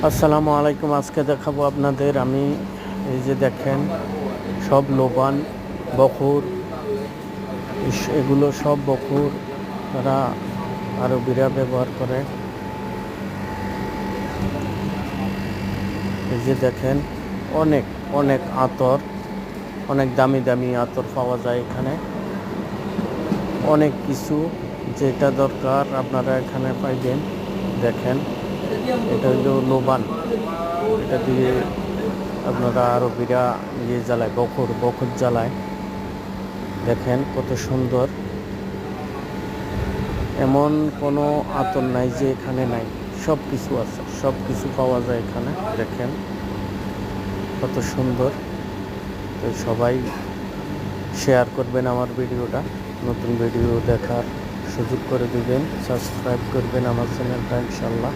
আসসালামু আলাইকুম। আজকে দেখাবো আপনাদের আমি এই যে দেখেন সব লোবান বখুর এগুলো সব বখুর তারা আরবিরা ব্যবহার করে। এই যে দেখেন অনেক অনেক আতর, অনেক দামি দামি আতর পাওয়া যায় এখানে। অনেক কিছু যেটা দরকার আপনারা এখানে পাইবেন। দেখেন এটা হলো লোবান, এটা দিয়ে আপনারা আরবিরা জ্বালায়, বখর জ্বালায়। দেখেন কত সুন্দর, এমন কোনো আতর নাই যে এখানে নাই, সব কিছু আছে, সব কিছু পাওয়া যায় এখানে। দেখেন কত সুন্দর। তো সবাই শেয়ার করবেন আমার ভিডিওটা, নতুন ভিডিও দেখার সুযোগ করে দিবেন, সাবস্ক্রাইব করবেন আমার চ্যানেলটা ইনশাল্লাহ।